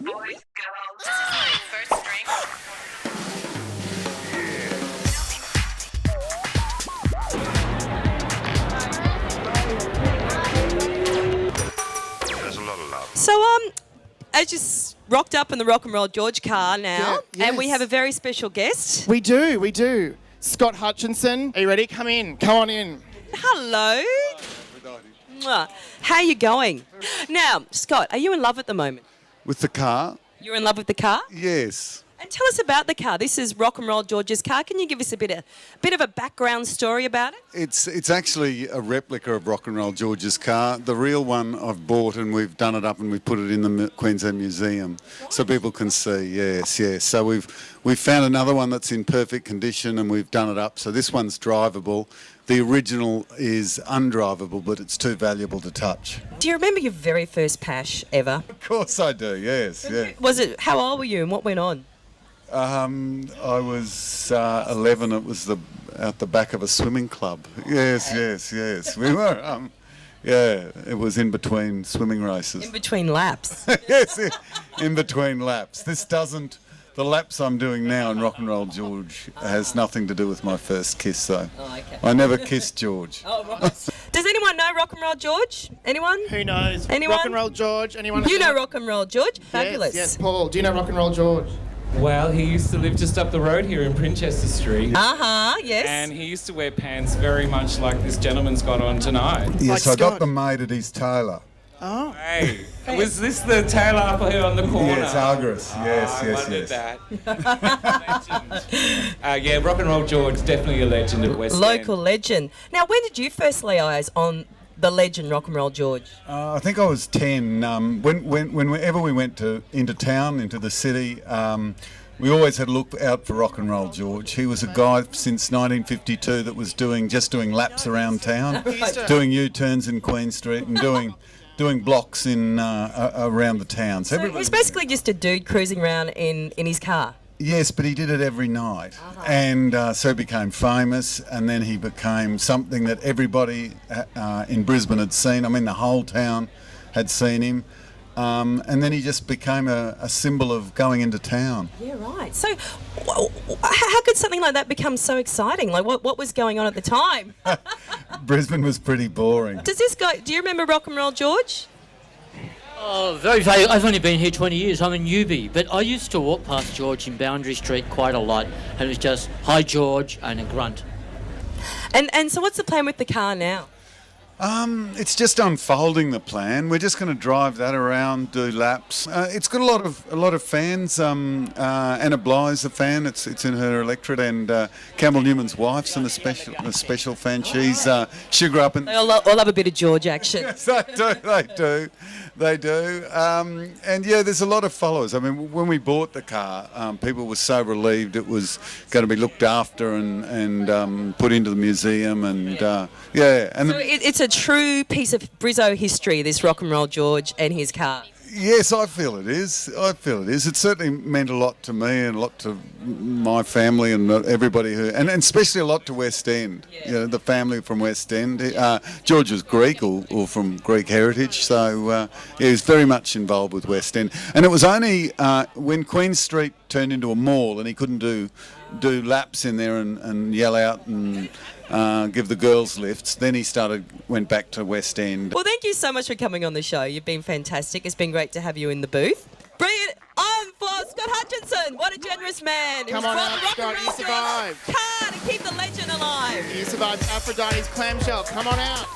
Boys, girls, this is my first drink. There's a lot of love. So, I just rocked up in the Rock and Roll George car now, Yeah, and we yes. have a very special guest. We do. Scott Hutchinson. Are you ready? Come in. Come on in. Hello. Mwah. How you going? Now, Scott, are you in love at the moment? With the car? You're in love with the car? Yes. And tell us about the car. This is Rock and Roll George's car. Can you give us a bit of a background story about it? It's actually a replica of Rock and Roll George's car. The real one I've bought, and we've done it up and we've put it in the Queensland Museum so people can see. Yes. So we've found another one that's in perfect condition and we've done it up. So this one's drivable. The original is undrivable, but it's too valuable to touch. Do you remember your very first Pash ever? Of course I do, yes. Yeah. How old were you and what went on? I was 11. It was out the back of a swimming club. Yes. We were. It was in between swimming races. In between laps. Yes, in between laps. The laps I'm doing now in Rock and Roll George has nothing to do with my first kiss, though. Oh, okay. I never kissed George. Oh, right. Does anyone know Rock and Roll George? Anyone? Who knows? Anyone? Rock and Roll George. Anyone? You know Rock and Roll George? Fabulous. Yes. Paul, do you know Rock and Roll George? Well, he used to live just up the road here in Princhester Street. Yes. And he used to wear pants very much like this gentleman's got on tonight. Yes, Like I got Scott. them made at his tailor. Oh. Hey, was this the tailor up here on the corner? Yes, Argus. Yes. I wondered that. Yeah, Rock and Roll George, definitely a legend at West End. Local legend. Now, when did you first lay eyes on the legend Rock and Roll George? I think I was 10. Whenever we went into town, into the city, we always had a look out for Rock and Roll George. He was a guy since 1952 that was doing laps around town, doing U-turns in Queen Street and doing blocks in around the town. So So he's basically just a dude cruising around in his car. yes, but he did it every night, and so he became famous, and then he became something that everybody in Brisbane had seen. I mean, the whole town had seen him. And then he just became a symbol of going into town. Yeah, right. So how could something like that become so exciting? Like, what was going on at the time? Brisbane was pretty boring. Do you remember Rock and Roll George? Oh, very valuable. I've only been here 20 years. I'm a newbie, but I used to walk past George in Boundary Street quite a lot, and it was just, hi, George, and a grunt. And so what's the plan with the car now? It's just unfolding the plan. We're just going to drive that around, do laps. It's got a lot of fans. Anna Bly's a fan. It's in her electorate, and Campbell Newman's wife's a special fan. She grew up in. They all love a bit of George action. Yes, they do. And yeah, there's a lot of followers. I mean, when we bought the car, people were so relieved it was going to be looked after and put into the museum, and and. So it's a true piece of Brizzo history, this Rock and Roll George and his car. Yes, I feel it is. It certainly meant a lot to me and a lot to my family and everybody and especially a lot to West End. Yeah. You know, the family from West End. George was Greek or from Greek heritage, so he was very much involved with West End. And it was only when Queen Street turned into a mall and he couldn't do laps in there and yell out and give the girls lifts. Then he went back to West End. Well, thank you so much for coming on the show. You've been fantastic. It's been great to have you in the booth. Brilliant. On for Scott Hutchinson. What a generous man. Come on out, Scott. You survived. Car to keep the legend alive. You survived Aphrodite's clamshell. Come on out.